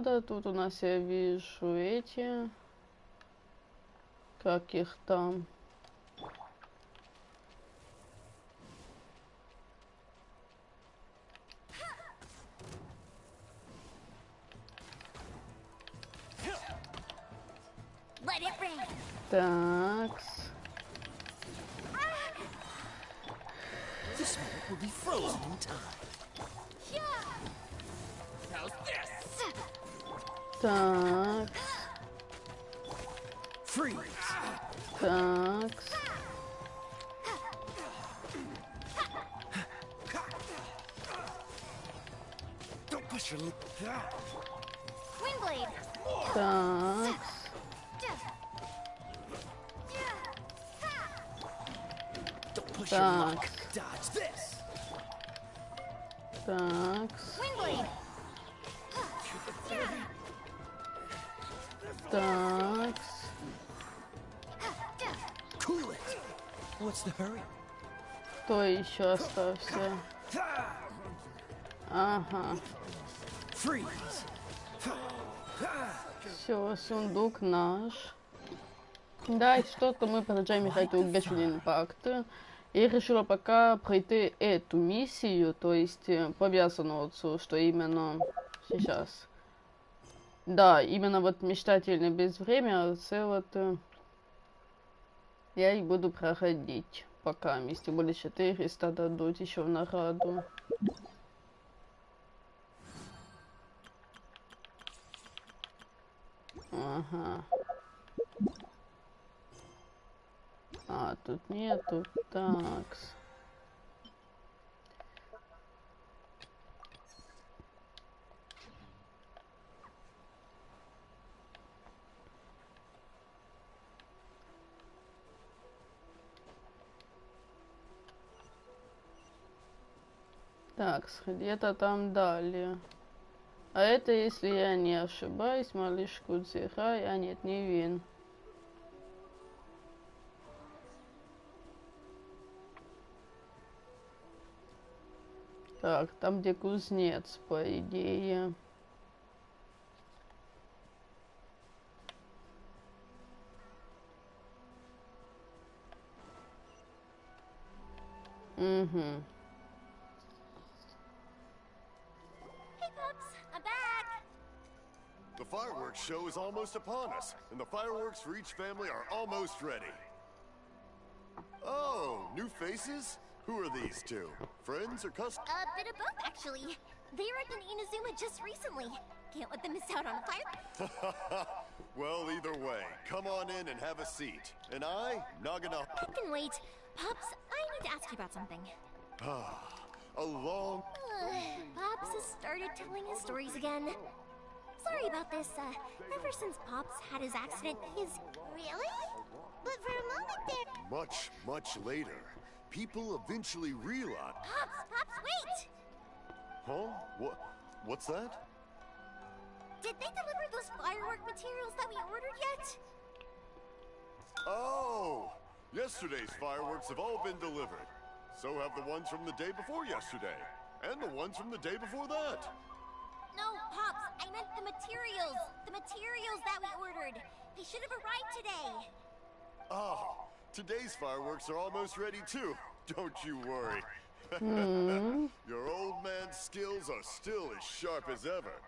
надо. Тут у нас я вижу эти, как их там. Так. This moment will be frozen in time. How's this? Так. Freeze. Так. Don't push your lip. Windblade. Так. Don't push your luck. Dodge this. Так. Windblade. Так. Cool it. What's the hurry? Кто еще остался? Ага. Freeze. Все, сундук наш. Да, что-то мы продолжаем играть в Genshin Impact. И решила пока пройти эту миссию, то есть повязанную, что именно сейчас. Да, именно вот мечтательное безвремя, я и буду проходить пока вместе. Более 400 дадут еще в награду. Ага. А, тут нету. Такс. Так, где-то там далее. А это, если я не ошибаюсь, малыш Кудзихай, а нет, не Вин. Так, там где кузнец, по идее. Угу. The fireworks show is almost upon us, and the fireworks for each family are almost ready. Oh, new faces? Who are these two? Friends or customers? A bit of both, actually. They arrived in Inazuma just recently. Can't let them miss out on a fire. Well, either way, come on in and have a seat. And not gonna... I can wait. Pops, I need to ask you about something. A long... Pops has started telling his stories again. Sorry about this. Ever since Pops had his accident, his... Really? But for a moment there... Much later, people eventually realize... Pops, wait! Huh? What's that? Did they deliver those firework materials that we ordered yet? Oh! Yesterday's fireworks have all been delivered. So have the ones from the day before yesterday. And the ones from the day before that. No, Pops, I meant the materials. The materials that we ordered. They should have arrived today. Oh, today's fireworks are almost ready too. Don't you worry. Your old man's skills are still as sharp as ever.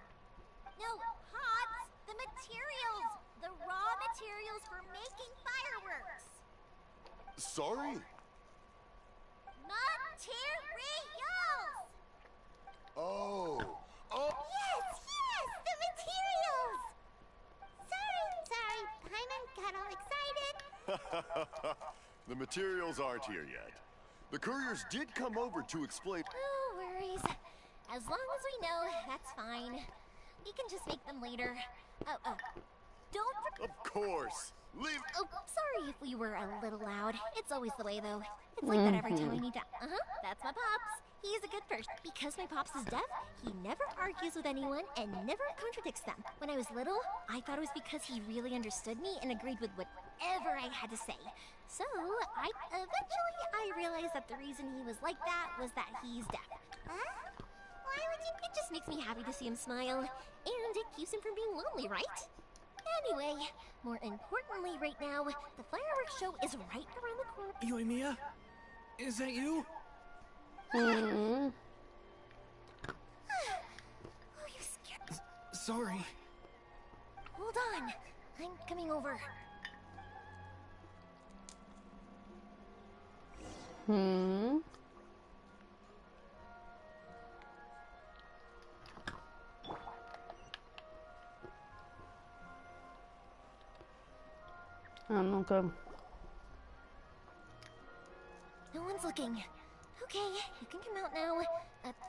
No, Pops, the materials. The raw materials for making fireworks. Sorry? Materials! Oh. Yes, the materials! Sorry, Paimon got all excited. The materials aren't here yet. The couriers did come over to explain. No worries. As long as we know, that's fine. We can just make them later. Oh, don't... Of course. Leave... Oh, sorry if we were a little loud. It's always the way, though. It's like that every time I need to... That's my Pops. He's a good person. Because my Pops is deaf, he never argues with anyone and never contradicts them. When I was little, I thought it was because he really understood me and agreed with whatever I had to say. So, eventually I realized that the reason he was like that was that he's deaf. Huh? Why would you? It just makes me happy to see him smile. And it keeps him from being lonely, right? Anyway, more importantly right now, the fireworks show is right around the corner. Yoimiya? Is that you? Hmm. Oh, you scared. Sorry. Hold on. I'm coming over. Hmm. А ну-ка. No one's looking. Okay, you can come out now.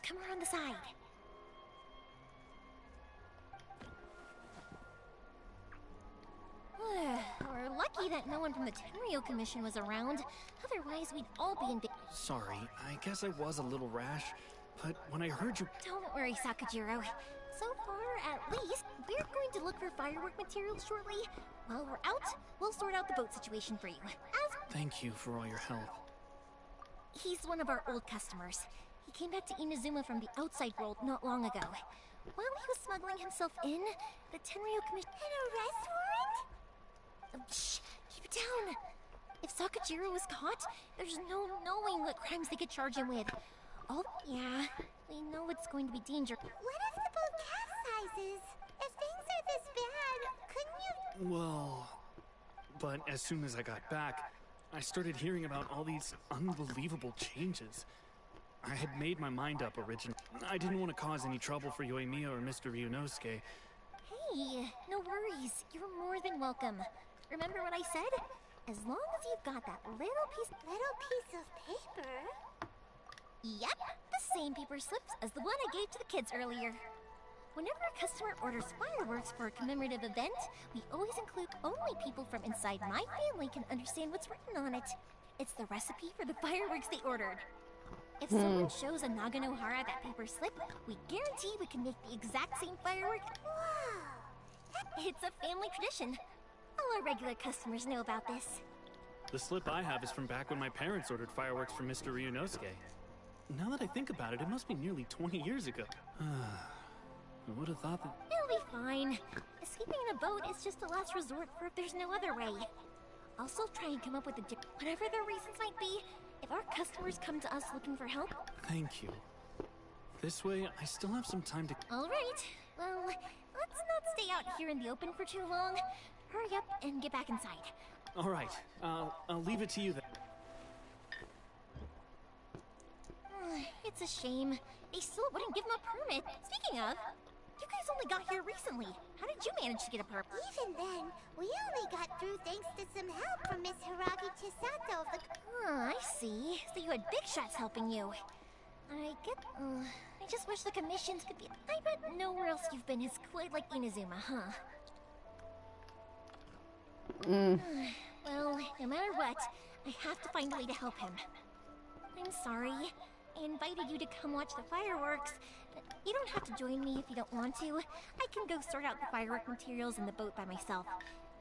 Come around the side. We're lucky that no one from the Tenryo Commission was around. Otherwise, we'd all be in big... Sorry, I guess I was a little rash, but when I heard you... Don't worry, Sakajiro. So far, at least, we're going to look for firework materials shortly. While we're out, we'll sort out the boat situation for you. Thank you for all your help. He's one of our old customers. He came back to Inazuma from the outside world not long ago. While he was smuggling himself in, the Tenryo Commission... An arrest warrant? Shh! Keep it down! If Sakajiro was caught, there's no knowing what crimes they could charge him with. Oh, yeah. We know it's going to be dangerous. What if the boat capsizes? If things are this bad, couldn't you... Well... But as soon as I got back, I started hearing about all these unbelievable changes. I had made my mind up originally. I didn't want to cause any trouble for Yoimiya or Mr. Ryunosuke. Hey, no worries. You're more than welcome. Remember what I said? As long as you've got that little piece of paper... Yep, the same paper slips as the one I gave to the kids earlier. Whenever a customer orders fireworks for a commemorative event, we always include only people from inside my family can understand what's written on it. It's the recipe for the fireworks they ordered. If someone shows a Naganohara that paper slip, we guarantee we can make the exact same firework. Wow! It's a family tradition. All our regular customers know about this. The slip I have is from back when my parents ordered fireworks for Mr. Ryunosuke. Now that I think about it, it must be nearly 20 years ago. I would have thought that... It'll be fine. Escaping in a boat is just a last resort for if there's no other way. Also try and come up with whatever their reasons might be. If our customers come to us looking for help... Thank you. This way, I still have some time to... Alright. Well, let's not stay out here in the open for too long. Hurry up and get back inside. Alright, I'll leave it to you then. It's a shame. They still wouldn't give him a permit. Speaking of, you guys only got here recently. How did you manage to get a permit? Even then, we only got through thanks to some help from Miss Hiragi Chisato of the... I see. So you had big shots helping you. I just wish the commissions could be... I bet nowhere else you've been is quite like Inazuma, huh? Well, no matter what, I have to find a way to help him. I'm sorry. I invited you to come watch the fireworks. You don't have to join me if you don't want to. I can go sort out the firework materials in the boat by myself.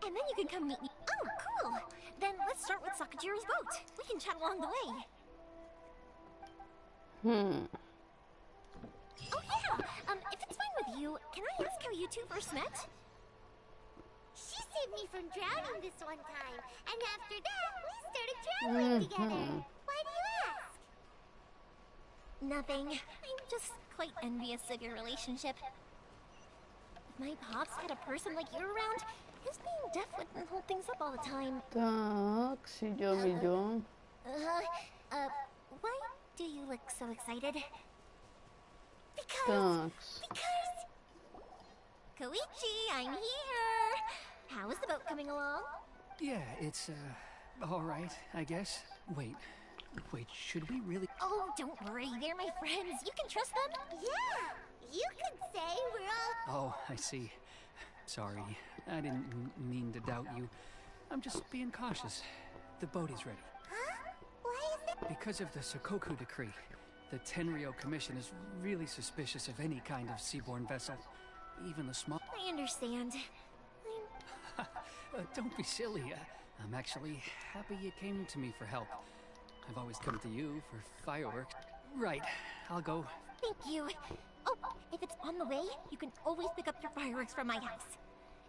And then you can come meet me. Oh, cool! Then let's start with Sakajiro's boat. We can chat along the way. Oh yeah! If it's fine with you, can I ask how you two first met? She saved me from drowning this one time, and after that, we started traveling together. Why do you ask? Nothing. I'm just quite envious of your relationship. If my pops had a person like you around, his being deaf wouldn't hold things up all the time. Так, идем. Why do you look so excited? Так. Because... Koichi, I'm here! How is the boat coming along? Yeah, it's, alright, I guess. Wait, should we really... Oh, don't worry, they're my friends. You can trust them. Yeah, you could say we're all... Oh, I see. Sorry, I didn't mean to doubt you. I'm just being cautious. The boat is ready. Huh? Why is it... Because of the Sokoku decree, the Tenryo Commission is really suspicious of any kind of seaborne vessel, even the small... I understand. Don't be silly. I'm actually happy you came to me for help. I've always come to you for fireworks. Right, I'll go. Thank you. If it's on the way, you can always pick up your fireworks from my house.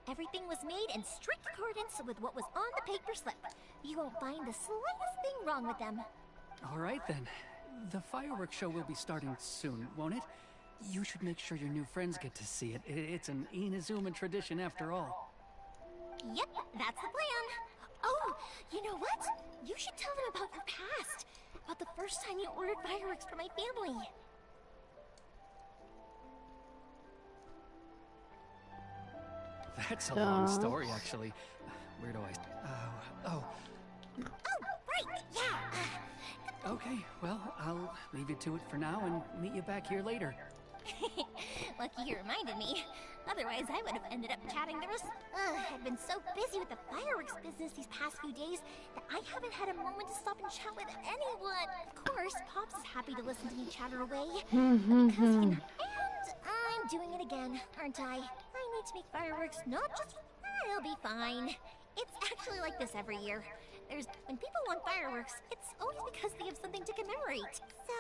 Everything was made in strict accordance with what was on the paper slip. You won't find the slightest thing wrong with them. All right then. The fireworks show will be starting soon, won't it? You should make sure your new friends get to see it. It's an Inazuma tradition after all. Yep, that's the plan. Oh, you know what? You should tell them about your past. About the first time you ordered fireworks for my family. That's a long story, actually. Where do I... Oh, Right, yeah. okay, well, I'll leave you to it for now and meet you back here later. Lucky you reminded me. Otherwise, I would have ended up chatting. I've been so busy with the fireworks business these past few days that I haven't had a moment to stop and chat with anyone. Of course, Pops is happy to listen to me chatter away. And I'm doing it again, aren't I? I need to make fireworks, not just... It'll be fine. It's actually like this every year. When people want fireworks, it's always because they have something to commemorate. So,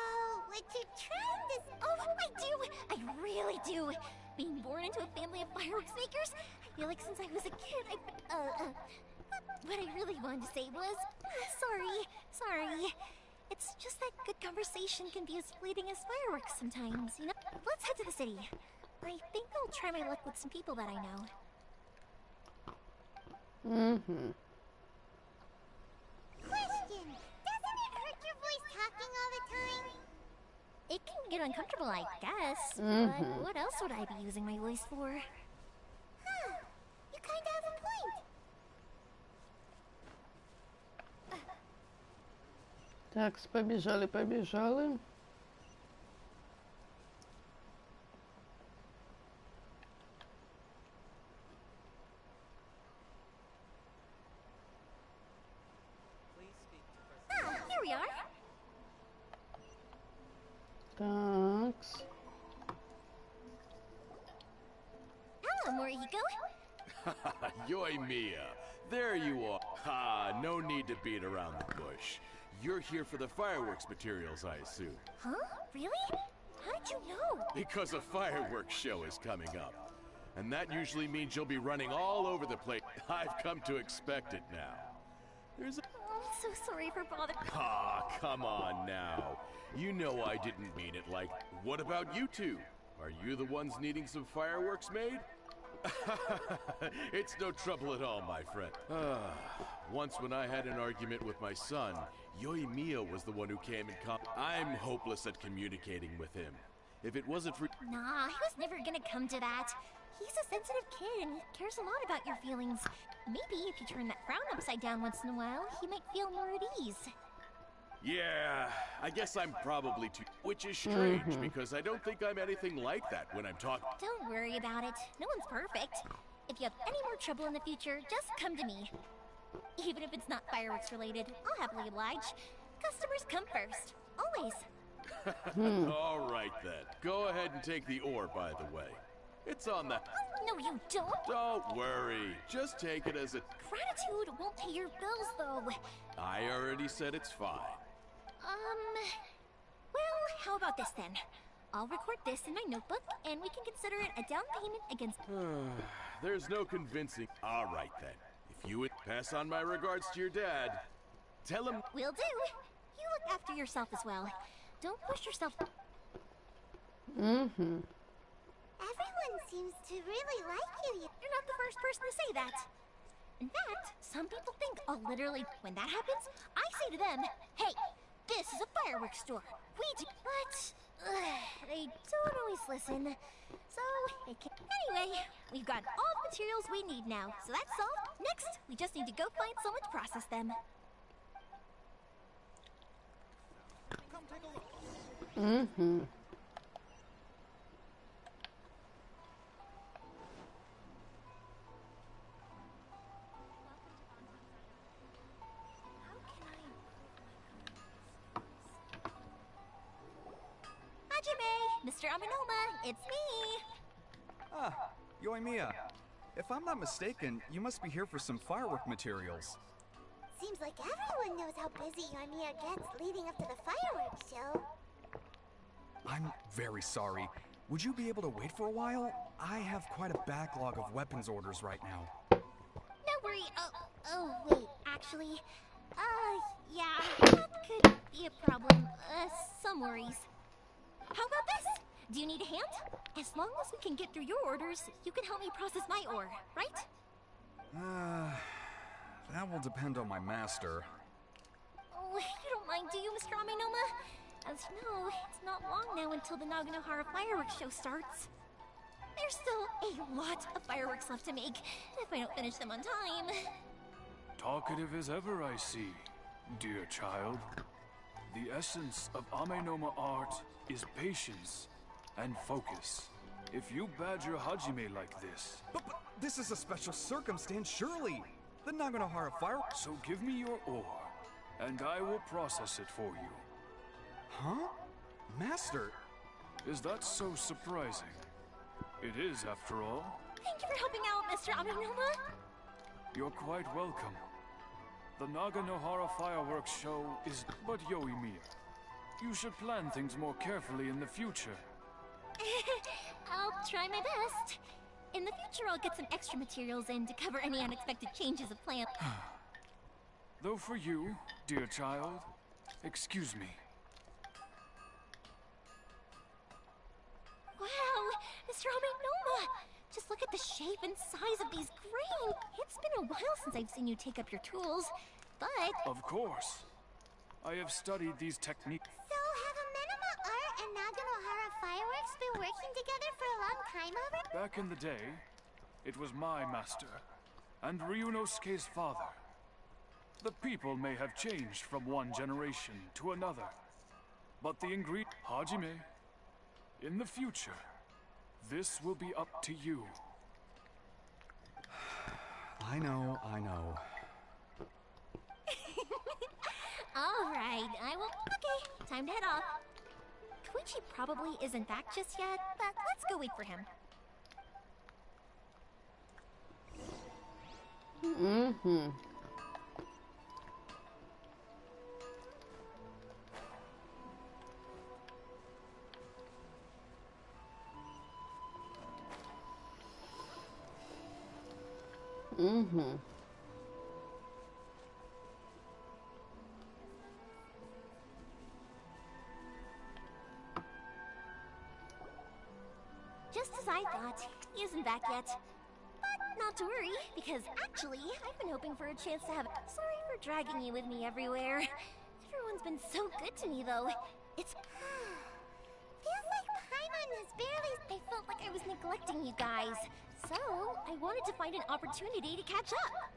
what you're trying to... Oh, I do! I really do! Being born into a family of fireworks makers, I feel like since I was a kid, what I really wanted to say was... Sorry. It's just that good conversation can be as fleeting as fireworks sometimes, you know? Let's head to the city. I think I'll try my luck with some people that I know. Question! Doesn't it hurt your voice talking all the time? It can get uncomfortable, I guess. But what else would I be using my voice for? Huh. You kinda have a point. Так, побежали. Here we are. Такс. Hello, Morihiko. Yoi Mia, there you are. No need to beat around the bush. You're here for the fireworks materials, I assume. Huh? Really? How did you know? Because a fireworks show is coming up. And that usually means you'll be running all over the place. I've come to expect it now. There's a... I'm so sorry for bothering. Come on now. You know I didn't mean it like... What about you two? Are you the ones needing some fireworks made? It's no trouble at all, my friend. Once when I had an argument with my son, Yoi Mia was the one who came and I'm hopeless at communicating with him. If it wasn't for... Nah, he was never gonna come to that. He's a sensitive kid and he cares a lot about your feelings. Maybe if you turn that frown upside down once in a while, he might feel more at ease. Yeah, I guess I'm probably too... Which is strange, because I don't think I'm anything like that when I'm talking... Don't worry about it. No one's perfect. If you have any more trouble in the future, just come to me. Even if it's not fireworks related, I'll happily oblige. Customers come first. Always. All right then. Go ahead and take the ore, by the way. It's on the... No, you don't. Don't worry. Just take it as a... Gratitude won't pay your bills, though. I already said it's fine. Well, how about this then? I'll record this in my notebook, and we can consider it a down payment against... There's no convincing... All right then. If you would pass on my regards to your dad, tell him... Will do. You look after yourself as well. Don't push yourself... Everyone seems to really like you. You're not the first person to say that. In fact, some people think I'll literally... When that happens, I say to them, hey, this is a fireworks store. We do... But... they don't always listen. So, it can't... Anyway, we've got all the materials we need now. So that's all. Next, we just need to go find someone to process them. Come take a look. Mr. Aminoma, it's me! Yoi Mia. If I'm not mistaken, you must be here for some firework materials. Seems like everyone knows how busy Yoimiya gets leading up to the fireworks show. I'm very sorry. Would you be able to wait for a while? I have quite a backlog of weapons orders right now. No worry. Oh, wait, actually, yeah, that could be a problem. Some worries. How about this? Do you need a hand? As long as we can get through your orders, you can help me process my ore, right? That will depend on my master. Oh, you don't mind, do you, Mr. Amenoma? As you know, it's not long now until the Naganohara fireworks show starts. There's still a lot of fireworks left to make, if I don't finish them on time. Talkative as ever, I see, dear child. The essence of Amenoma art is patience and focus. If you badger Hajime like this... But this is a special circumstance, surely! The Naganohara fireworks... So give me your ore, and I will process it for you. Huh? Master? Is that so surprising? It is, after all. Thank you for helping out, Mr. Amenoma. You're quite welcome. The Naganohara fireworks show is but Yoimiya. You should plan things more carefully in the future. I'll try my best. In the future, I'll get some extra materials in to cover any unexpected changes of plan. Though for you, dear child, excuse me. Wow, Mr. Amenoma! Just look at the shape and size of these grain. It's been a while since I've seen you take up your tools, but... Of course. I have studied these techniques. So, have Amenoma art and Naganohara fireworks been working together for a long time already? Back in the day, it was my master, and Ryunosuke's father. The people may have changed from one generation to another, but the ingredient... Hajime, in the future, this will be up to you. I know. Alright, I will... Okay, time to head off. Koichi probably isn't back just yet, but let's go wait for him. Just as I thought, he isn't back yet. But not to worry, because actually, I've been hoping for a chance to have... Sorry for dragging you with me everywhere. Everyone's been so good to me, though. It's... Feels like Paimon has barely... I felt like I was neglecting you guys. So, I wanted to find an opportunity to catch up.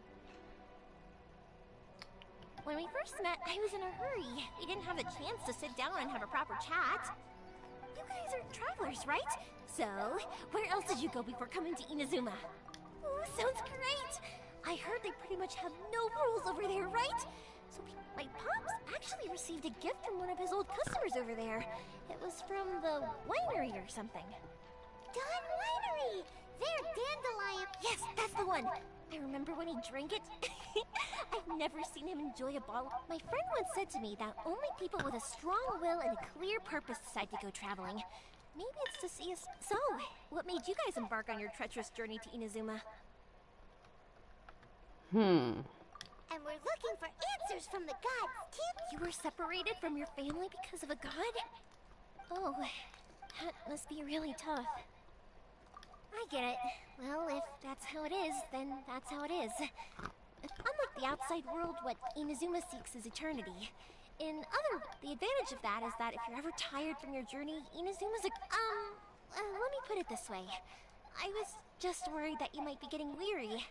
When we first met, I was in a hurry. We didn't have a chance to sit down and have a proper chat. You guys are travelers, right? So, where else did you go before coming to Inazuma? Ooh, sounds great! I heard they pretty much have no rules over there, right? So, my pops actually received a gift from one of his old customers over there. It was from the winery or something. Dawn Winery! They're dandelion... Yes, that's the one! I remember when he drank it. I've never seen him enjoy a bottle. My friend once said to me that only people with a strong will and a clear purpose decide to go traveling. Maybe it's to see us. So, what made you guys embark on your treacherous journey to Inazuma? And we're looking for answers from the gods, too. You were separated from your family because of a god? Oh, that must be really tough. I get it. Well, if that's how it is, then that's how it is. Unlike the outside world, what Inazuma seeks is eternity. The advantage of that is that if you're ever tired from your journey, Inazuma's a... let me put it this way. I was just worried that you might be getting weary.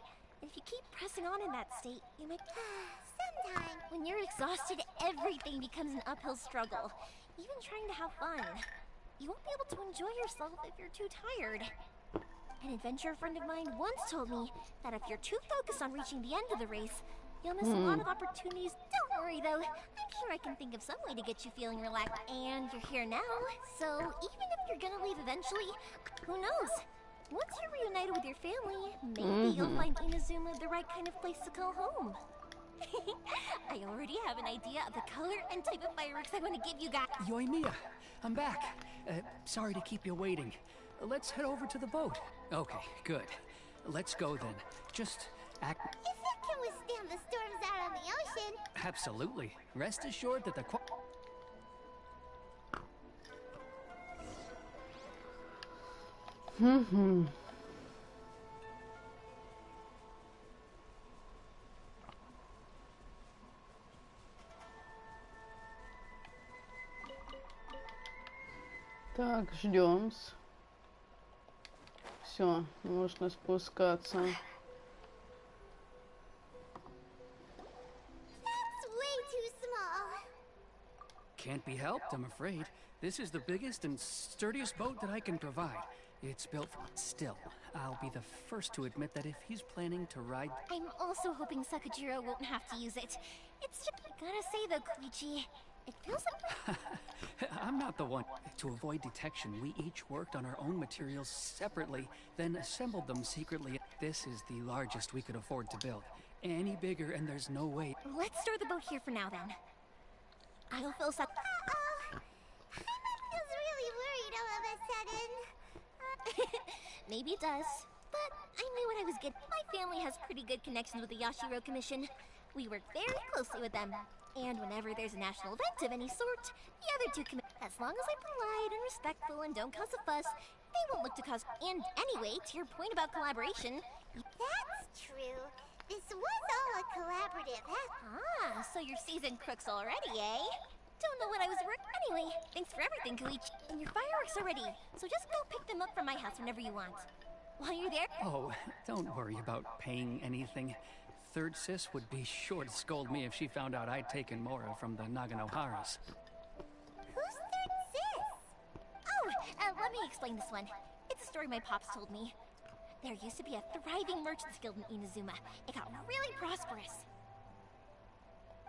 If you keep pressing on in that state, you might... Sometime. When you're exhausted, everything becomes an uphill struggle. Even trying to have fun. You won't be able to enjoy yourself if you're too tired. An adventurer friend of mine once told me that if you're too focused on reaching the end of the race, you'll miss a lot of opportunities. Don't worry though, I'm sure I can think of some way to get you feeling relaxed. And you're here now, so even if you're gonna leave eventually, who knows? Once you're reunited with your family, maybe you'll find Inazuma the right kind of place to call home. I already have an idea of the color and type of fireworks I want to give you guys. Yoimiya, I'm back. Sorry to keep you waiting. Let's head over to the boat. Okay, good. Let's go then. Just act... If it can withstand the storms out on the ocean. Absolutely. Rest assured that the... Так, ждем. Все, можно спускаться. That's way too small. Can't be helped, I'm afraid. This is the biggest and sturdiest boat that I can provide. It's built for... Still, I'll be the first to admit that if he's planning to ride... I'm also hoping Sakajiro won't have to use it. It's just... I gotta say though, Koichi, it feels like... I'm not the one. To avoid detection, we each worked on our own materials separately, then assembled them secretly. This is the largest we could afford to build. Any bigger and there's no way... Let's store the boat here for now then. I'll fill Sak... Uh-oh. Paimon feels really worried all of a sudden. Maybe it does. But I knew what I was getting. My family has pretty good connections with the Yashiro Commission. We work very closely with them. And whenever there's a national event of any sort, the other two as long as I'm polite and respectful and don't cause a fuss, they won't look to cause... And anyway, to your point about collaboration... That's true. This was all a collaborative effort. Ah, so you're seasoned crooks already, eh? Don't know what I was Anyway, thanks for everything, Koichi. And your fireworks are ready, so just go pick them up from my house whenever you want. While you're there... Oh, don't worry about paying anything. Third sis would be sure to scold me if she found out I'd taken Mora from the Naganoharas. Who's third sis? Oh, let me explain this one. It's a story my pops told me. There used to be a thriving merchants guild in Inazuma. It got really prosperous.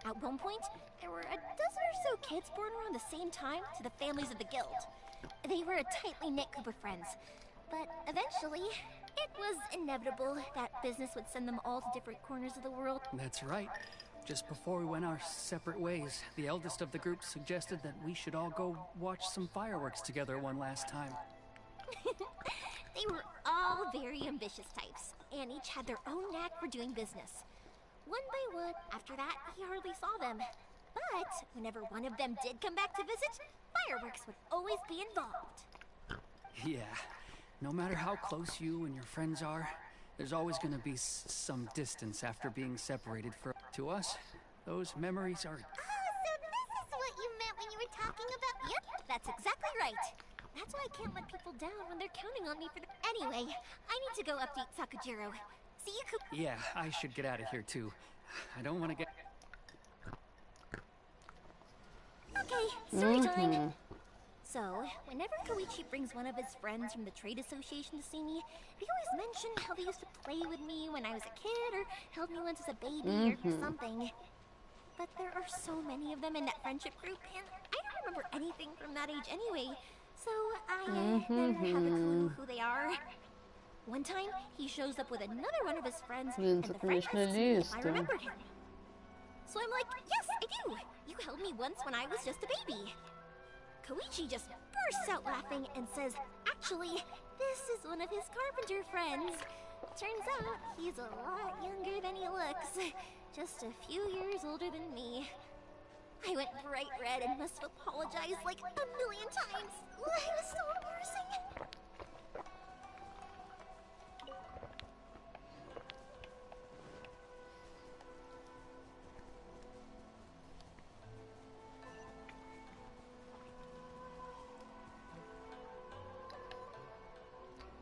At one point, there were a dozen or so kids born around the same time to the families of the guild. They were a tightly knit group of friends. But eventually, it was inevitable that business would send them all to different corners of the world. That's right. Just before we went our separate ways, the eldest of the group suggested that we should all go watch some fireworks together one last time. They were all very ambitious types, and each had their own knack for doing business. One by one, after that, he hardly saw them. But whenever one of them did come back to visit, fireworks would always be involved. Yeah. No matter how close you and your friends are, there's always going to be some distance after being separated. To us, those memories are... Oh, so this is what you meant when you were talking about... Yep, that's exactly right. That's why I can't let people down when they're counting on me for the... Anyway, I need to go update Sakajiro. See you, Yeah, I should get out of here too. I don't want to get... Okay, story time. So, whenever Koichi brings one of his friends from the trade association to see me, they always mention how they used to play with me when I was a kid, or held me once as a baby, or something. But there are so many of them in that friendship group, and I don't remember anything from that age anyway, so I never have a clue who they are. One time, he shows up with another one of his friends, and the friend asks me if I remembered him. So I'm like, yes, I do! You held me once when I was just a baby. Koichi just bursts out laughing and says, actually, this is one of his carpenter friends. Turns out, he's a lot younger than he looks. Just a few years older than me. I went bright red and must have apologized like a million times. It was so embarrassing.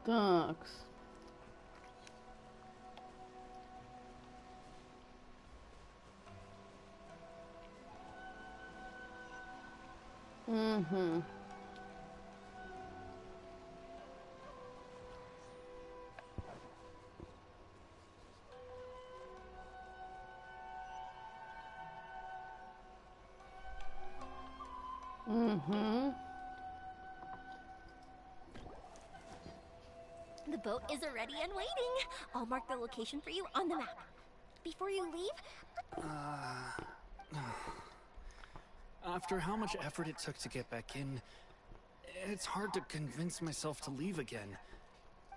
Так. The boat is already and waiting. I'll mark the location for you on the map. before you leave? After how much effort it took to get back in, it's hard to convince myself to leave again.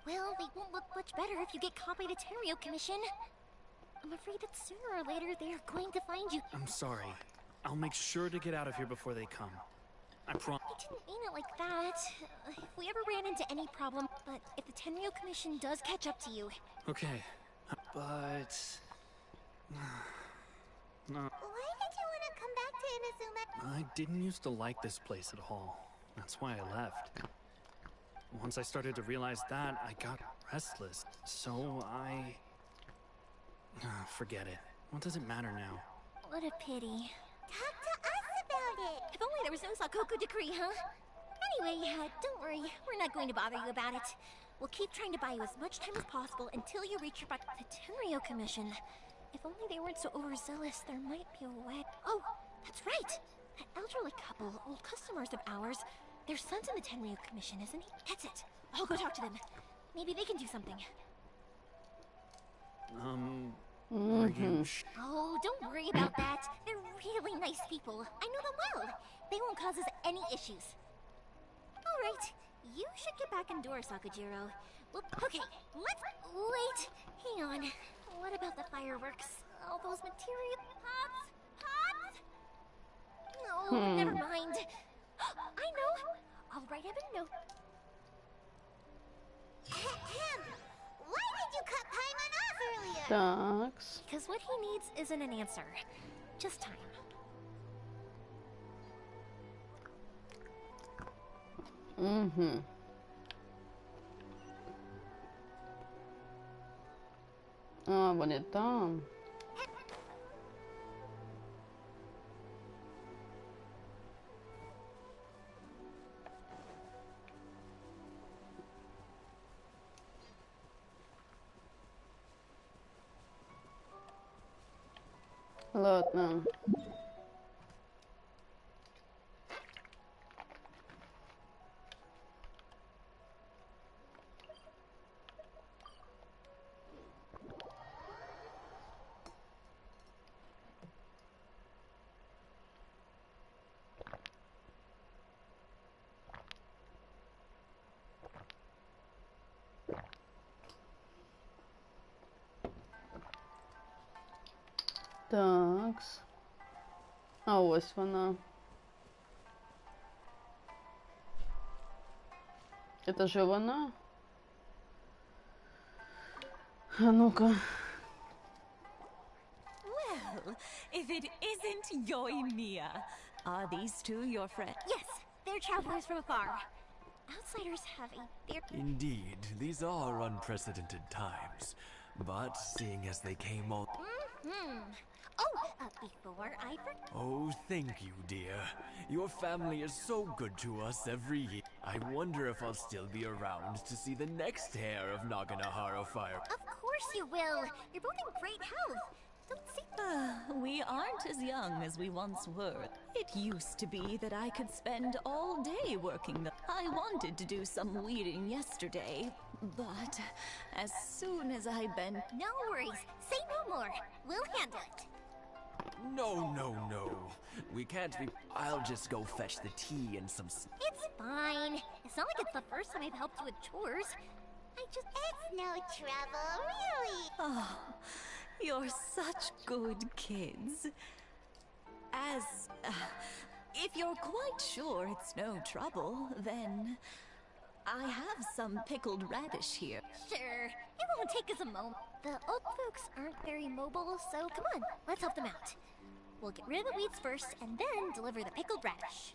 Well, they won't look much better if you get caught by the Tenryou Commission. I'm afraid that sooner or later they are going to find you. I'm sorry. I'll make sure to get out of here before they come. I promise. I didn't mean it like that. If we ever ran into any problem, but if the Tenryou Commission does catch up to you... Okay, but... No. Why did you want to come back to Inazuma? I didn't used to like this place at all. That's why I left. Once I started to realize that, I got restless. So I... forget it. What does it matter now? What a pity. Talk to us about it. If only there was no Sakoku decree, huh? Anyway, don't worry. We're not going to bother you about it. We'll keep trying to buy you as much time as possible until you reach your... The Tenryou Commission. If only they weren't so overzealous, there might be a way... Oh, that's right! That elderly couple, old customers of ours, their son's in the Tenryou Commission, isn't he? That's it. I'll go talk to them. Maybe they can do something. Are you Oh, don't worry about that. They're really nice people. I know them well. They won't cause us any issues. All right. You should get back indoors, Sakujiro. Well, okay, let's... Wait. Hang on. What about the fireworks? All those material... Pops? Pops? No, never mind. I know. I'll write him a note. Ahem. Why did you cut Paimon off earlier? Так. Because what he needs isn't an answer. Just time. А, вони там. Ладно. Такс. А ось вона. Это же вона? А ну-ка. Well, if it isn't Yoimiya, are these two your friends? Yes, they're travelers from afar. Outsiders have a... Indeed, these are unprecedented times. But seeing as they came all... before I forget... Oh, thank you, dear. Your family is so good to us every year. I wonder if I'll still be around to see the next heir of Naganahara fire. Of course you will. You're both in great health. Don't say... We aren't as young as we once were. It used to be that I could spend all day working. I wanted to do some weeding yesterday, but as soon as I bent... No worries. Say no more. We'll handle it. No, no, no. We can't be... I'll just go fetch the tea and some... It's fine. It's not like it's the first time I've helped you with chores. I just... It's no trouble, really. Oh, you're such good kids. If you're quite sure it's no trouble, then I have some pickled radish here. Sure. It won't take us a moment. The old folks aren't very mobile, so come on, let's help them out. We'll get rid of the weeds first, and then deliver the pickled radish.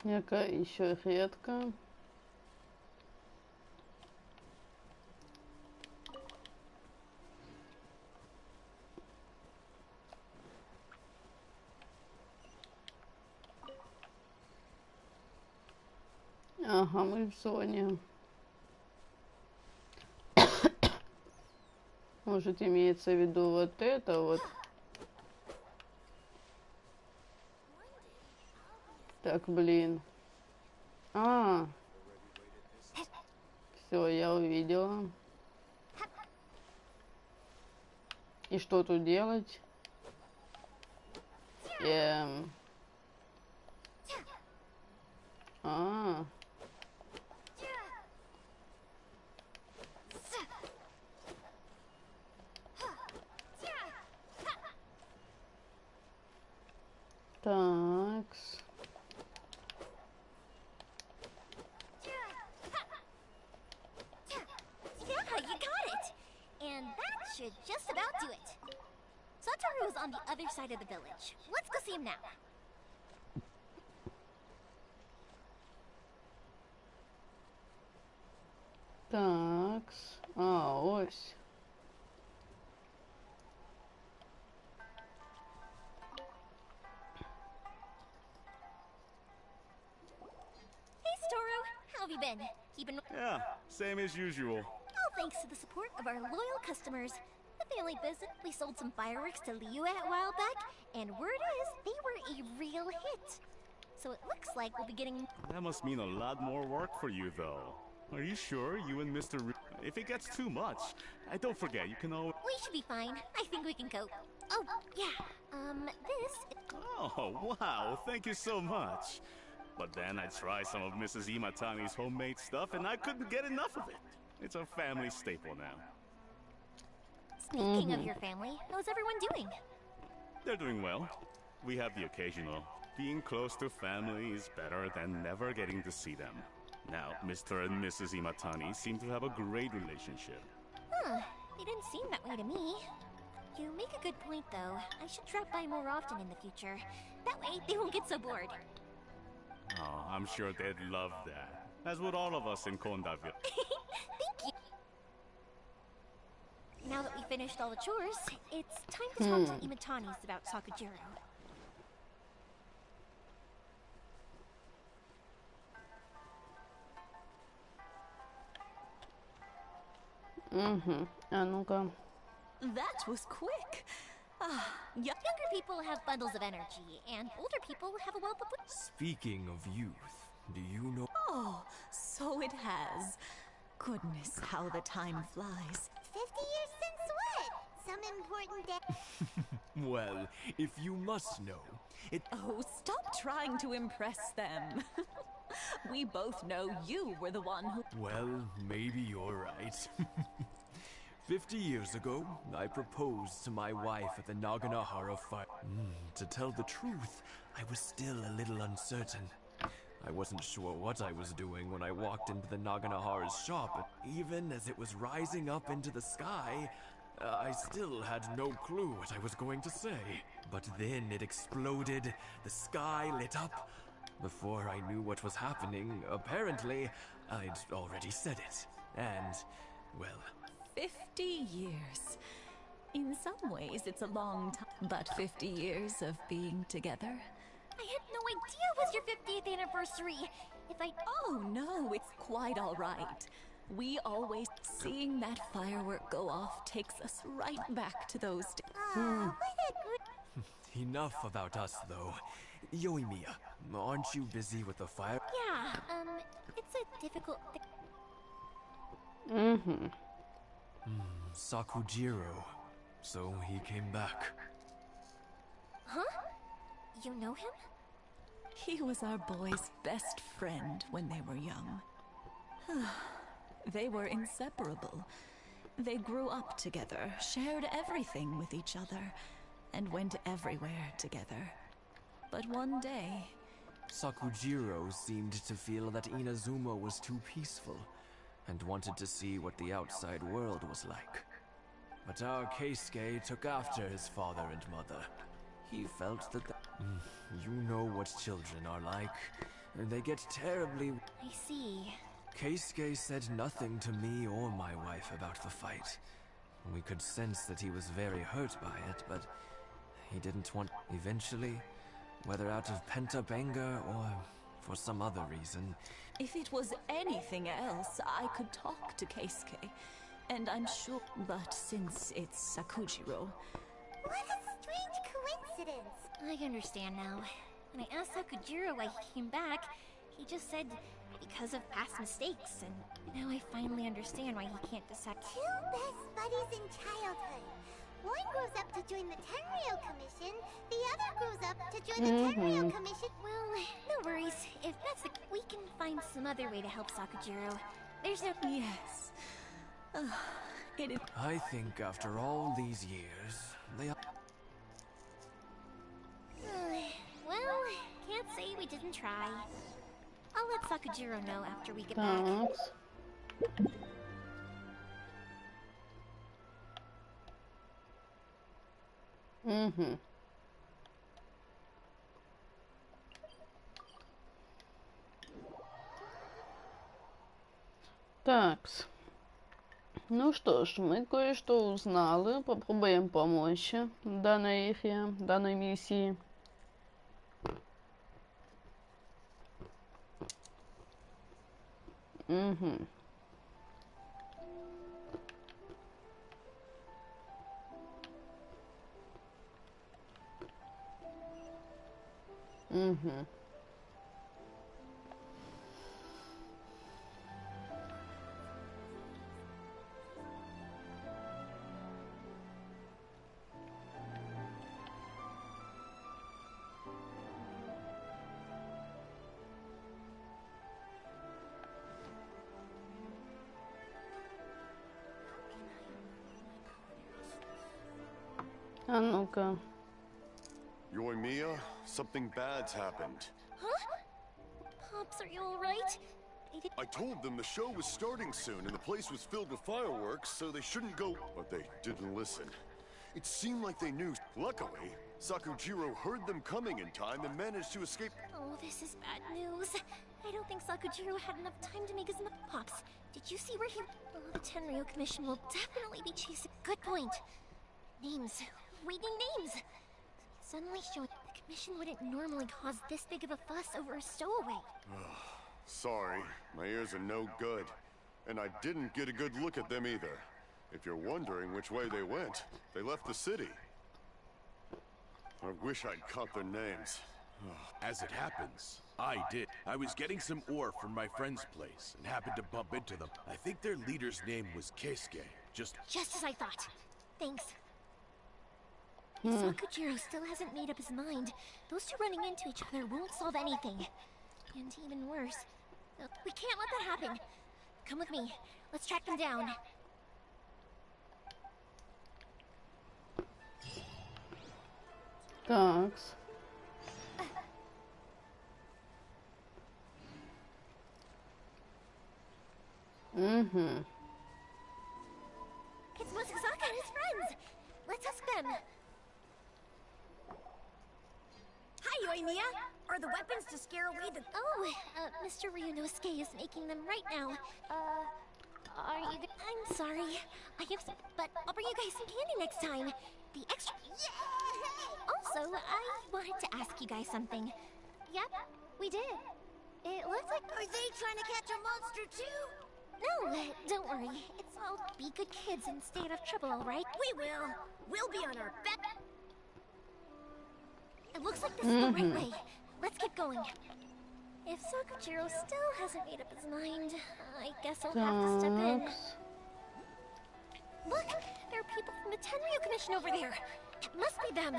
Яка еще редко. Ага, мы в зоне. Может, имеется в виду вот это вот. Так, блин. Все, я увидела. И что тут делать? Такс. Yeah, you got it! And that should just about do it. Satoru is on the other side of the village. Let's go see him now. Такс. Ось. Hey, Satoru. How have you been? Keeping... Yeah, same as usual. All thanks to the support of our loyal customers. The family business, we sold some fireworks to Liu a while back, and word is they were a real hit. So it looks like we'll be getting... That must mean a lot more work for you, though. Are you sure you and Mr. If it gets too much, don't forget, you can always... We should be fine. I think we can cope. Oh, yeah. This... Oh, wow, thank you so much. But then I tried some of Mrs. Imatani's homemade stuff, and I couldn't get enough of it. It's a family staple now. Speaking of your family, how's everyone doing? They're doing well. We have the occasional. Being close to family is better than never getting to see them. Now, Mr. and Mrs. Imatani seem to have a great relationship. Huh, they didn't seem that way to me. You make a good point, though. I should drop by more often in the future. That way, they won't get so bored. Oh, I'm sure they'd love that. As would all of us in Kondaville. Thank you. Now that we finished all the chores, it's time to talk to Imatani's about Sakujiro. А ну-ка. That was quick. Younger people have bundles of energy, and older people have a wealth of... Speaking of youth, do you know... Oh, so it has. Goodness, how the time flies. 50 years since what? Some important day. Well, if you must know, it... Oh, stop trying to impress them. We both know you were the one who... Well, maybe you're right. 50 years ago, I proposed to my wife at the Naganahara fire. To tell the truth, I was still a little uncertain. I wasn't sure what I was doing when I walked into the Naganahara's shop. Even as it was rising up into the sky, I still had no clue what I was going to say. But then it exploded, the sky lit up. Before I knew what was happening, apparently, I'd already said it. And, well... 50 years. In some ways, it's a long time. But 50 years of being together? I had no idea it was your 50th anniversary. If I... Oh, no, it's quite all right. We always... Seeing that firework go off takes us right back to those days. What a good... Enough about us, though. Yoimiya, aren't you busy with the fire? Yeah, it's a difficult thing. Sakujiro. So he came back. Huh? You know him? He was our boy's best friend when they were young. They were inseparable. They grew up together, shared everything with each other, and went everywhere together. But one day... Sakujiro seemed to feel that Inazuma was too peaceful, and wanted to see what the outside world was like. But our Keisuke took after his father and mother. He felt that you know what children are like. They get terribly... I see. Keisuke said nothing to me or my wife about the fight. We could sense that he was very hurt by it, but he didn't want... Eventually, whether out of pent-up anger or for some other reason... If it was anything else, I could talk to Keisuke. And I'm sure... But since it's Sakujiro... What a strange coincidence. I understand now. When I asked Sakujiro why he came back, he just said because of past mistakes, and now I finally understand why he can't decide. Two best buddies in childhood. One grows up to join the Tenryou Commission, the other grows up to join the Tenryou Commission. Well, no worries. If that's the... we can find some other way to help Sakujiro. There's no... Yes. It is... I think after all these years, they are... Well, can't say we didn't try. I'll let Sakujiro know after we get back. Такс. Ну что ж, мы кое-что узнали. Попробуем помочь данной игре, данной миссии. А ну-ка. Yoimiya, something bad's happened. Huh? Pops, are you alright? I told them the show was starting soon and the place was filled with fireworks, so they shouldn't go, but they didn't listen. It seemed like they knew. Luckily, Sakujiro heard them coming in time and managed to escape. Oh, this is bad news. I don't think Sakujiro had enough time to make his Pops, did you see where he... Oh, the Tenryou Commission will definitely be chasing... Good point. Names. Reading names. Suddenly showing... The Commission wouldn't normally cause this big of a fuss over a stowaway. Sorry, my ears are no good. And I didn't get a good look at them either. If you're wondering which way they went, they left the city. I wish I'd caught their names. As it happens, I did. I was getting some ore from my friend's place and happened to bump into them. I think their leader's name was Keisuke. Just as I thought. Thanks. If Sakujiro still hasn't made up his mind, those two running into each other won't solve anything. And even worse, we can't let that happen. Come with me. Let's track them down. Thanks. It's Musasaka and his friends. Let's ask them. Hi, Yoimiya. Are the weapons to scare away the... Oh, Mr. Ryunosuke is making them right now. Are you... I'm sorry. I have some... But I'll bring you guys some candy next time. The extra... Yeah! Also, I wanted to ask you guys something. Yep, we did. It looks like... Are they trying to catch a monster too? No, don't worry. It's all be good kids and stay out of trouble, all right? We will. We'll be on our bet. It looks like this is the right way. Let's keep going. If Sakujiro still hasn't made up his mind, I guess I'll have to step in. Look! There are people from the Tenryou Commission over there! It must be them!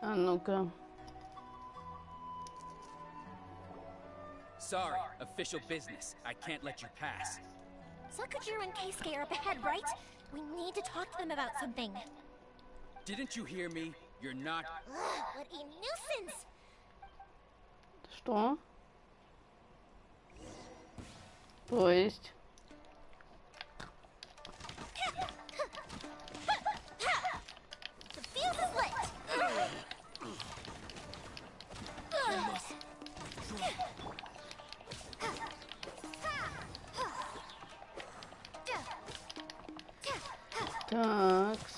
А ну-ка. Sorry, official business. I can't let you pass. Sakujiro and Keisuke are up ahead, right? We need to talk to them about something. Didn't you hear me? You're not... Ugh, what a nuisance! Что? То есть? The fuse is lit! Такс.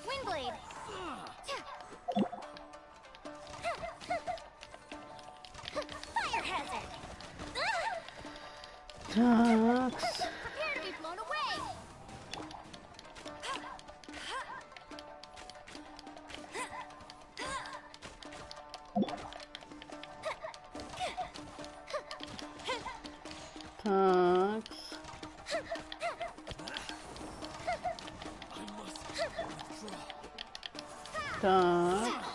Windblade! Fire hazard! Такс. Prepare to be blown away! Так.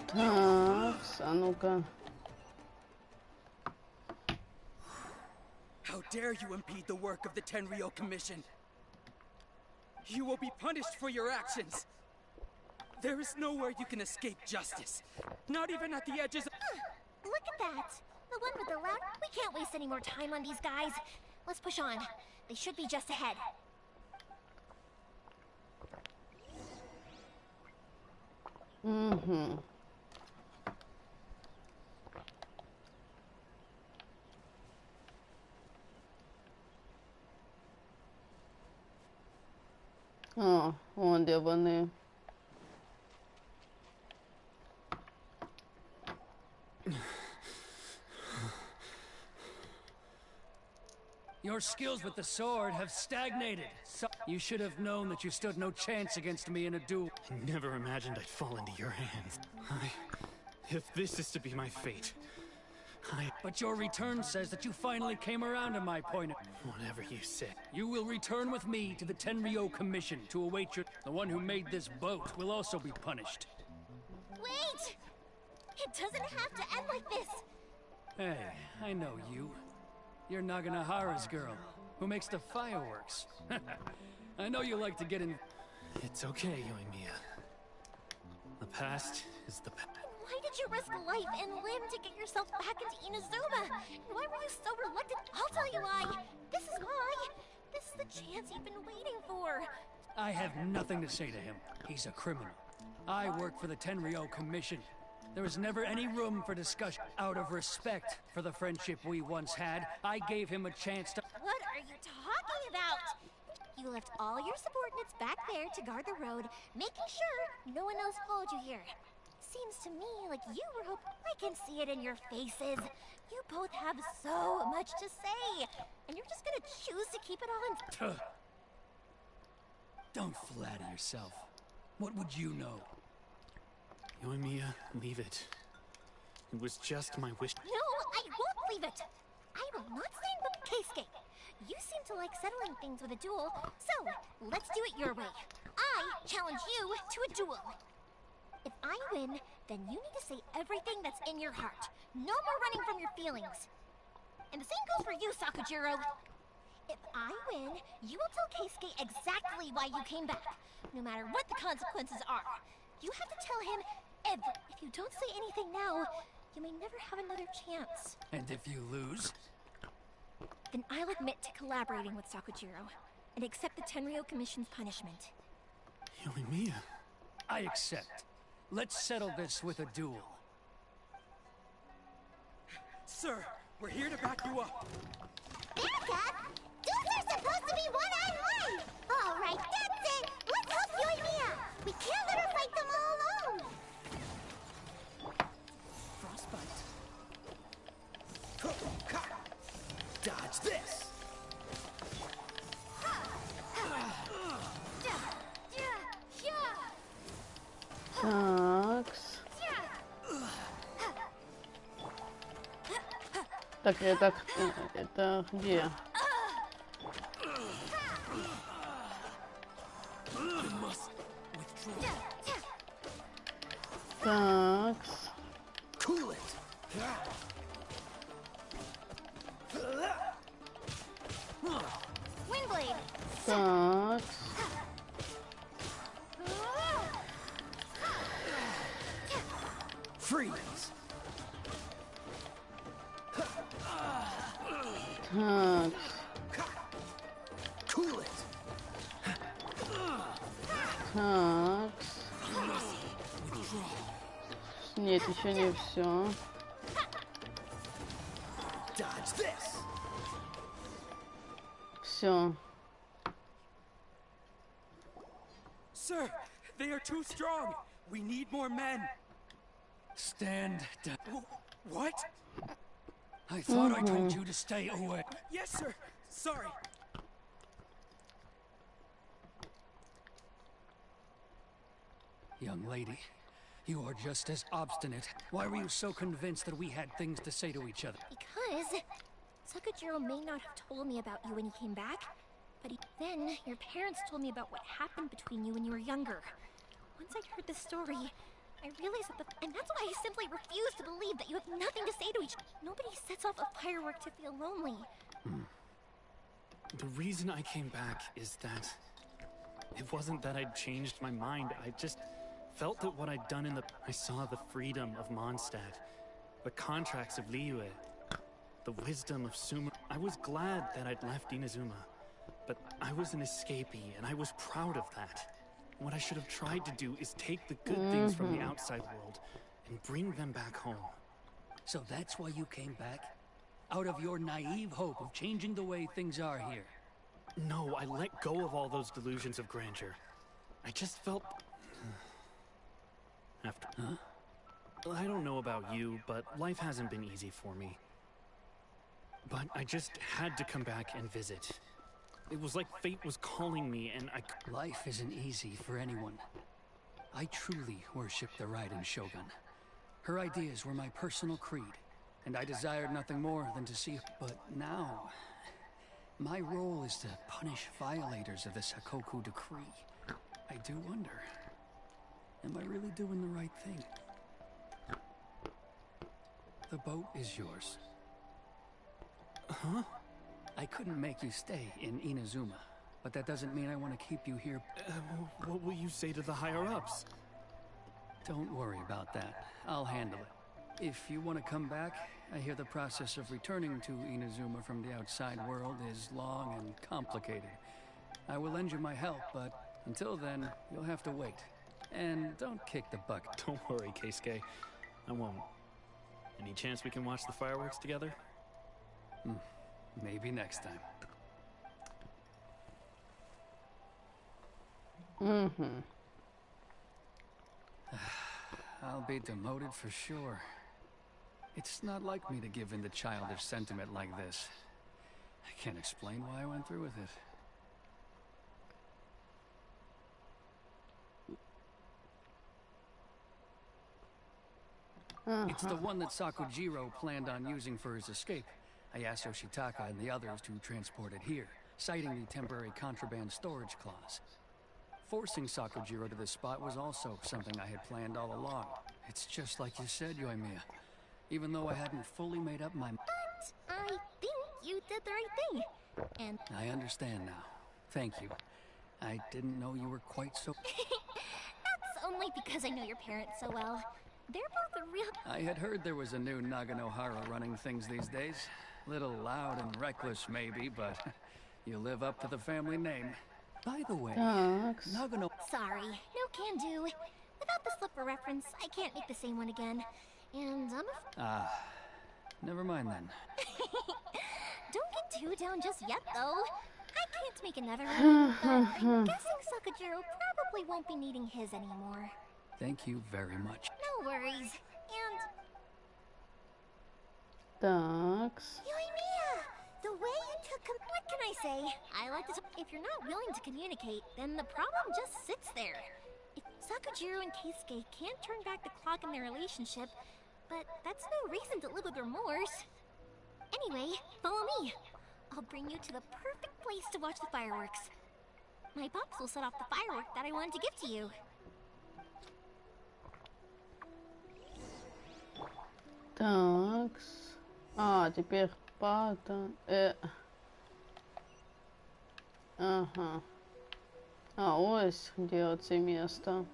Так, а ну-ка. How dare you impede the work of the Tenryou Commission? You will be punished for your actions. There is nowhere you can escape justice. Not even at the edges of... Look at that! The one with the loud... We can't waste any more time on these guys. Let's push on. They should be just ahead. Угу. О, вон де вони. Your skills with the sword have stagnated. So you should have known that you stood no chance against me in a duel. I never imagined I'd fall into your hands. If this is to be my fate, But your return says that you finally came around to my point. Whatever you say. You will return with me to the Tenryou Commission to await your... The one who made this boat will also be punished. Wait! It doesn't have to end like this! Hey, I know you. You're Naganohara's girl, who makes the fireworks. I know you like to get in... It's okay, Yoimiya. The past is the past. Why did you risk life and limb to get yourself back into Inazuma? And why were you so reluctant? I'll tell you why. This is why. This is the chance you've been waiting for. I have nothing to say to him. He's a criminal. I work for the Tenryou Commission. There was never any room for discussion. Out of respect for the friendship we once had, I gave him a chance to... What are you talking about? You left all your subordinates back there to guard the road, making sure no one else followed you here. Seems to me like you were hoping... I can see it in your faces. You both have so much to say, and you're just gonna choose to keep it all in... Don't flatter yourself. What would you know? Yoimiya, leave it. It was just my wish. No, I won't leave it! I will not stand with Keisuke. You seem to like settling things with a duel, so let's do it your way. I challenge you to a duel. If I win, then you need to say everything that's in your heart. No more running from your feelings. And the same goes for you, Sakujiro. If I win, you will tell Keisuke exactly why you came back, no matter what the consequences are. You have to tell him if you don't say anything now, you may never have another chance. And if you lose? Then I'll admit to collaborating with Sakujiro and accept the Tenryou Commission's punishment. Yoimiya. I accept. Let's settle this with a duel. Sir, we're here to back you up. Back up? Duels are supposed to be one-on-one! All right, that's it! Let's help Yoimiya! We can't let her fight them all alone! Frostbite. Dodge this! Такс. Так, это где? Такс. Windblade! Такс. Freeze! Такс. Cool it! Такс. Нет, еще не все. Dodge this! Все. Sir, they are too strong. We need more men. Stand down. What? I thought I told you to stay away. Yes, sir. Sorry. Young lady, You are just as obstinate. Why were you so convinced that we had things to say to each other? Because Sakujiro may not have told me about you when he came back, but then your parents told me about what happened between you when you were younger. Once I heard the story, I realized that and that's why I simply refuse to believe that you have nothing to say to each other. Nobody sets off a firework to feel lonely. The reason I came back is that it wasn't that I'd changed my mind. I just felt that what I'd done I saw the freedom of Mondstadt, the contracts of Liyue, the wisdom of Suma. I was glad that I'd left Inazuma, but I was an escapee, and I was proud of that. What I should have tried to do is take the good things from the outside world and bring them back home. So that's why you came back? Out of your naive hope of changing the way things are here? No, I let go of all those delusions of grandeur. I just felt... I don't know about you, but life hasn't been easy for me. But I just had to come back and visit. It was like fate was calling me, and Life isn't easy for anyone. I truly worship the Raiden Shogun. Her ideas were my personal creed, and I desired nothing more than to see... But now, my role is to punish violators of the Sakoku decree. I do wonder, am I really doing the right thing? The boat is yours. Huh? I couldn't make you stay in Inazuma, but that doesn't mean I want to keep you here. What will you say to the higher-ups? Don't worry about that. I'll handle it. If you want to come back, I hear the process of returning to Inazuma from the outside world is long and complicated. I will lend you my help, but until then, you'll have to wait. And don't kick the bucket. Don't worry, Keisuke. I won't. Any chance we can watch the fireworks together? Maybe next time. I'll be demoted for sure. It's not like me to give in to childish sentiment like this. I can't explain why I went through with it. It's the one that Sakujiro planned on using for his escape. I asked Yoshitaka and the others to transport it here, citing the temporary contraband storage clause. Forcing Sakujiro to this spot was also something I had planned all along. It's just like you said, Yoimiya. Even though I hadn't fully made up my mind. But I think you did the right thing. And I understand now. Thank you. I didn't know you were quite so... That's only because I know your parents so well. They're both a real... I had heard there was a new Naganohara running things these days. Little loud and reckless, maybe, but you live up to the family name. By the way, Nagano... Sorry, no can do. Without the slipper reference, I can't make the same one again. And I'm never mind then. Don't get too down just yet, though. I can't make another one, but I'm guessing Sakujiro probably won't be needing his anymore. Thank you very much. No worries. And... Thanks. Yoimiya! The way you took... What can I say? I like to... If you're not willing to communicate, then the problem just sits there. If Sakujiro and Keisuke can't turn back the clock in their relationship, but that's no reason to live with remorse. Anyway, follow me. I'll bring you to the perfect place to watch the fireworks. My pops will set off the firework that I wanted to give to you. Такс. Теперь пата. Ага. Ось где оце место.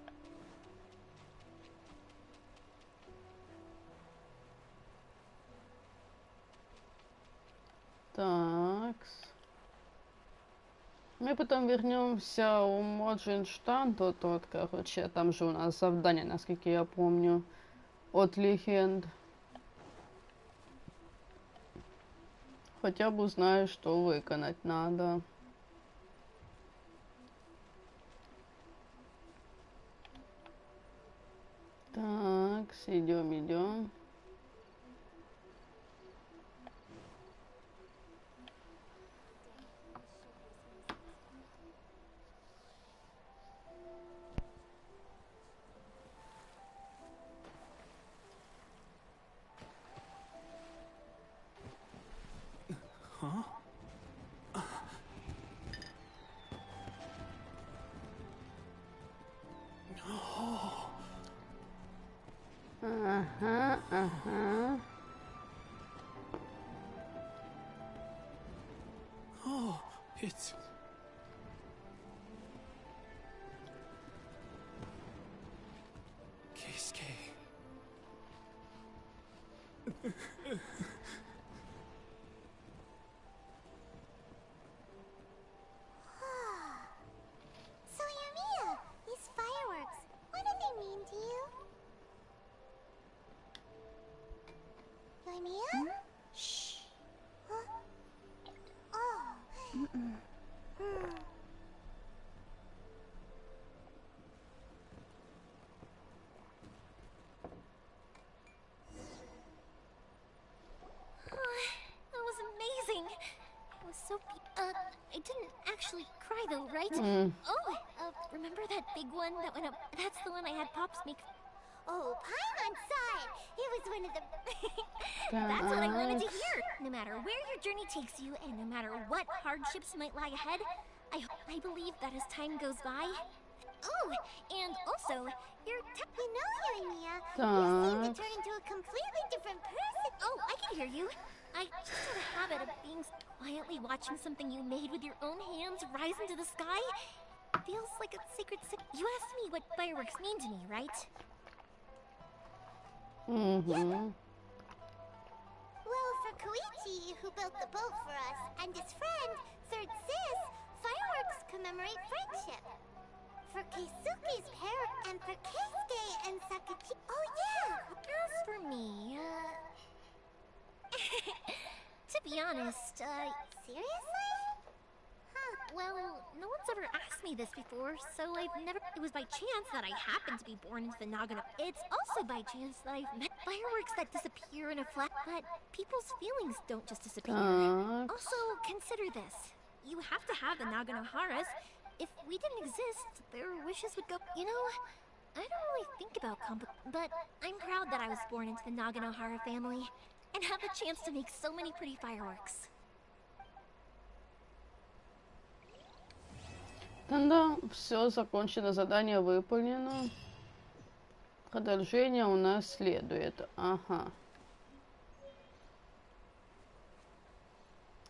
Такс. Мы потом вернемся у Моджинштан, тот, короче, там же у нас задание, насколько я помню, от легенд. Хотя бы узнаю, что выконать надо. Так, идем. Ага, ага. Oh, it's... So, Yamiya, these fireworks, what do they mean to you? Yamiya? Shh. Huh? Oh. That was amazing. It was so I didn't actually cry though, right? Oh, remember that big one that went up? That's the one I had Pops make. Oh, Paimon saw it. It was one of the... That's what I wanted to hear. No matter where your journey takes you, and no matter what hardships might lie ahead, I believe that as time goes by... Oh, and also, you're... You know, Yamiya, you seem to turn into a completely different person. Oh, I can hear you. I just have a habit of being quietly watching something you made with your own hands rise into the sky. Feels like a sacred... You asked me what fireworks mean to me, right? Well, for Koichi, who built the boat for us, and his friend, Third Sis, fireworks commemorate friendship. For Keisuke's parent, and for Keisuke and Sakachi... Oh, yeah! As for me, to be honest, seriously? Huh, well, no one's ever asked me this before, so I've never... It was by chance that I happened to be born into the Nagano. It's also by chance that I've met fireworks that disappear in a flash, but people's feelings don't just disappear. Also, consider this. You have to have the Naganoharas. If we didn't exist, their wishes would go... You know, I don't really think about but I'm proud that I was born into the Naganohara family and have the chance to make so many pretty fireworks. Да, все, закончено, задание выполнено. Продолжение у нас следует. Ага.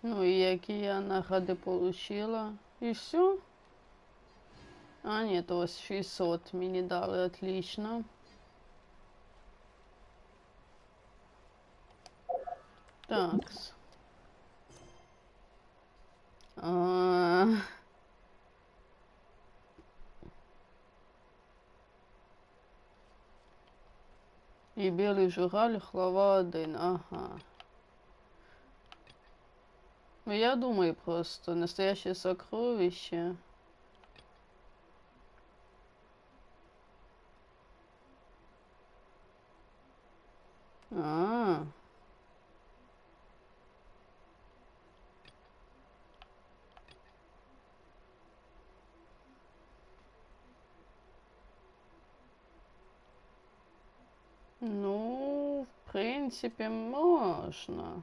Ну и какие награды получила? И все? А, нет, у вас 600 мне дали, отлично. Такс. И белый журавль, глава 1, ага. Ну, я думаю просто, настоящее сокровище. Ну, в принципе, можно.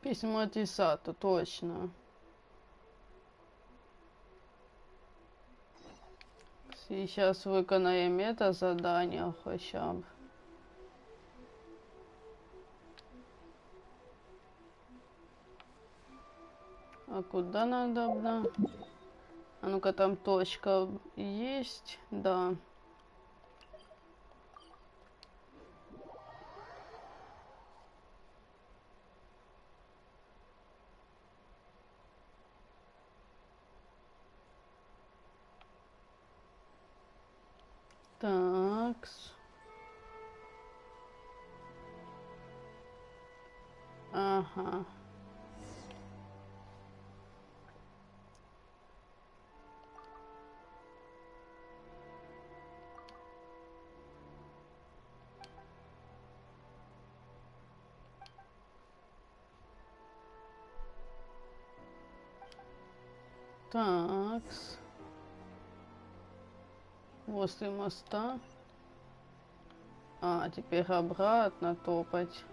Письмо от Исата, точно. Сейчас виконаємо это задание хотя бы. А куда надо, да? А ну-ка, там точка есть, да. Такс. Ага. Такс. Возле моста. А, теперь обратно топать.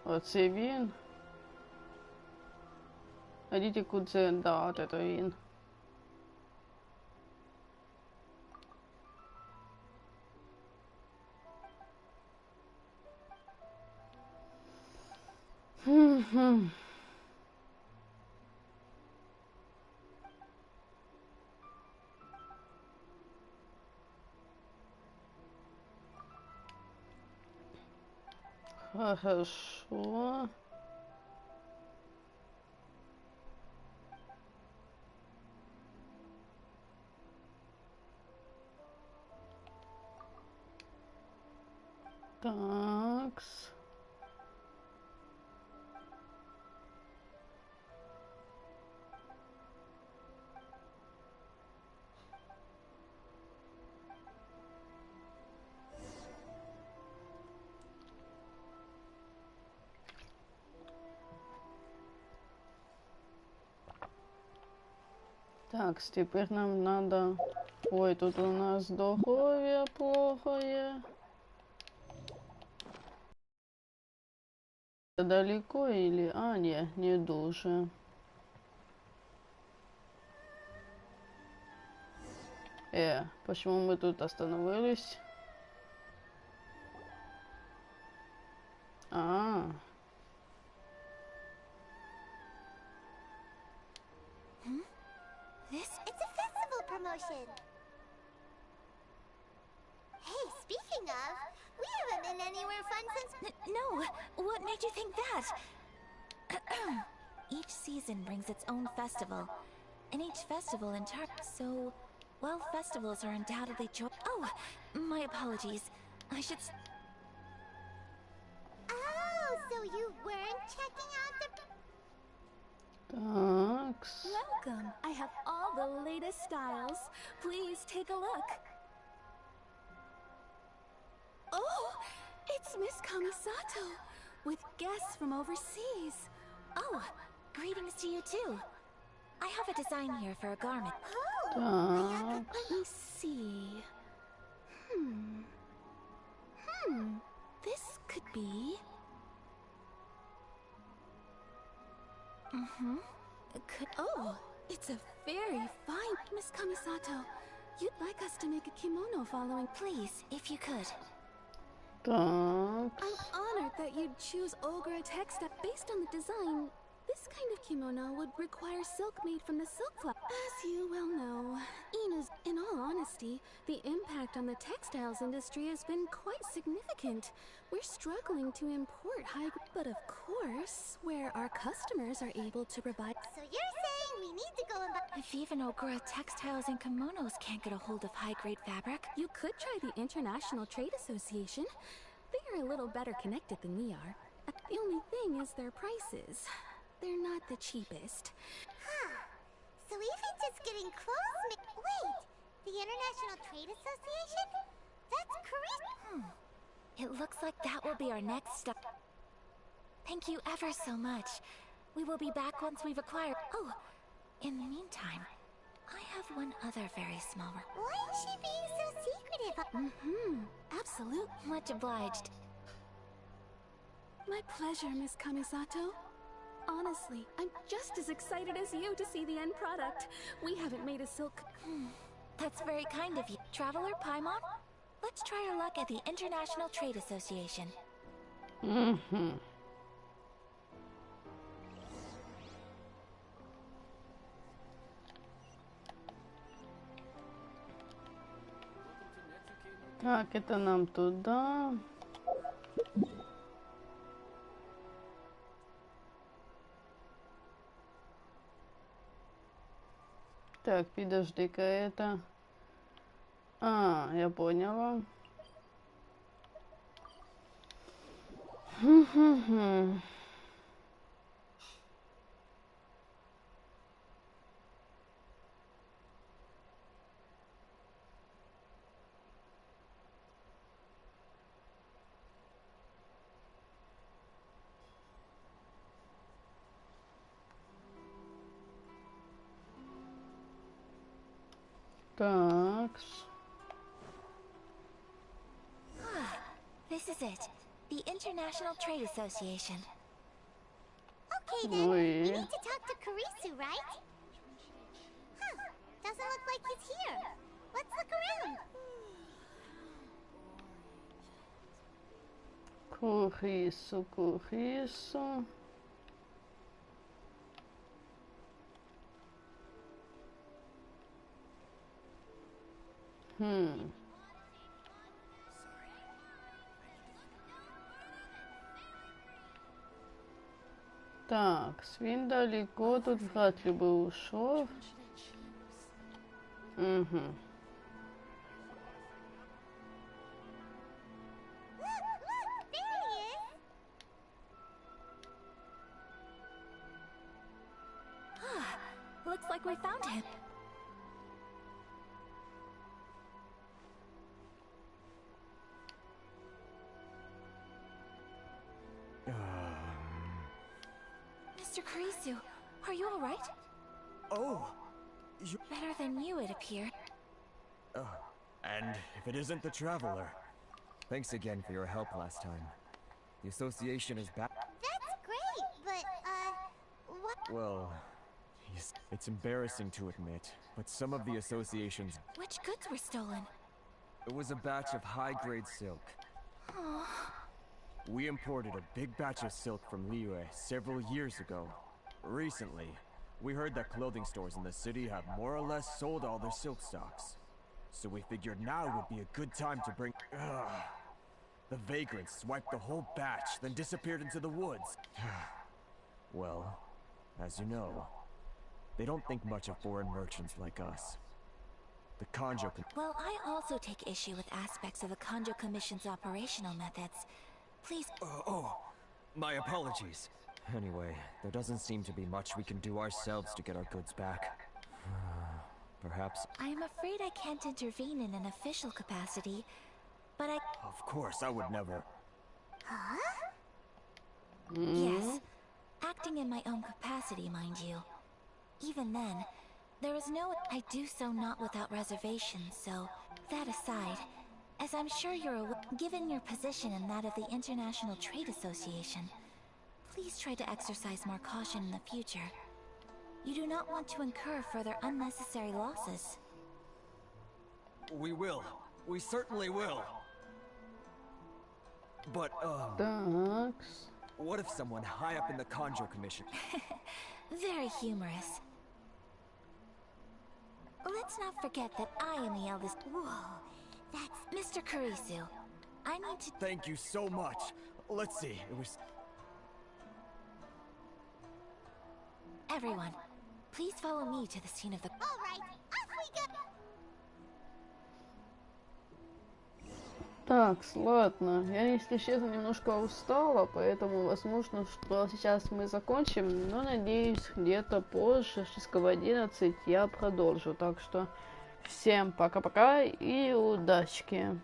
Оце він. Найдіть куди, да, от это він. Хорошо. Такс. Так, теперь нам надо... Ой, тут у нас здоровье плохое. Далеко или... А, не дуже. Почему мы тут остановились? It's a festival promotion. Hey, speaking of, we haven't been anywhere fun since... No, what made you think that? Each season brings its own festival, and each festival in turn. So, well, festivals are undoubtedly Oh, my apologies. I should... Oh, so you weren't checking out the... Такс. Welcome. I have all the latest styles. Please take a look. Oh, it's Miss Kamisato with guests from overseas. Oh, greetings to you too. I have a design here for a garment. Let me see. This could be... Oh, it's a very fine... Miss Kamisato, you'd like us to make a kimono following... Please, if you could. Такс. I'm honored that you'd choose Ogre textile. Based on the design, this kind of kimono would require silk made from the silk flower. As you well know, in all honesty, the impact on the textiles industry has been quite significant. We're struggling to import but of course, where our customers are able to provide... So you're saying we need to go and buy... If even Ogura textiles and kimonos can't get a hold of high-grade fabric... You could try the International Trade Association. They're a little better connected than we are. The only thing is their prices. They're not the cheapest. So even just getting clothes... Wait! The International Trade Association? That's crazy! It looks like that will be our next step. Thank you ever so much. We will be back once we've acquired... Oh, in the meantime, I have one other very small... Why is she being so secretive? Absolute. Much obliged. My pleasure, Miss Kamisato. Honestly, I'm just as excited as you to see the end product. We haven't made a silk... That's very kind of you. Traveler Paimon? Let's try our luck at the International Trade Association. Так, это нам туда. Так, подожди-ка, это... я поняла. Так. This is it. The International Trade Association. Okay then, Oui. we need to talk to Kurisu, right? Huh, doesn't look like he's here. Let's look around. Kurisu. Так, свин далеко, тут вряд ли бы ушел. Угу. Look, there he is. Looks like we found him. Mr. Kurisu, are you all right? Oh, you... Better than you, it appeared. And if it isn't the Traveler. Thanks again for your help last time. The association is back. That's great, but, what? Well, yes, it's embarrassing to admit, but some of the association's... Which goods were stolen? It was a batch of high-grade silk. Oh. We imported a big batch of silk from Liyue several years ago. Recently, we heard that clothing stores in the city have more or less sold all their silk stocks. So we figured now would be a good time to bring... The vagrants swiped the whole batch, then disappeared into the woods. Well, as you know, they don't think much of foreign merchants like us. The Kanjo... Well, I also take issue with aspects of the Kanjo Commission's operational methods. Please... My apologies. Anyway, there doesn't seem to be much we can do ourselves to get our goods back. Perhaps... I am afraid I can't intervene in an official capacity, but I... Of course, I would never... Huh? Yes. Acting in my own capacity, mind you. Even then, there is no... I do so not without reservation, so... That aside, as I'm sure you're aware, given your position and that of the International Trade Association, please try to exercise more caution in the future. You do not want to incur further unnecessary losses. We will. We certainly will. But, what if someone high up in the Kanjo Commission... Very humorous. Let's not forget that I am the eldest... Whoa, that's... Mr. Kurisu, I need to... Thank you so much. Let's see, it was... Everyone, please follow me to the scene of the... All right, off we go! Так, ладно. Я, если честно, немножко устала, поэтому, возможно, что сейчас мы закончим, но, надеюсь, где-то позже, часов в 11, я продолжу. Так что, всем пока-пока и удачки!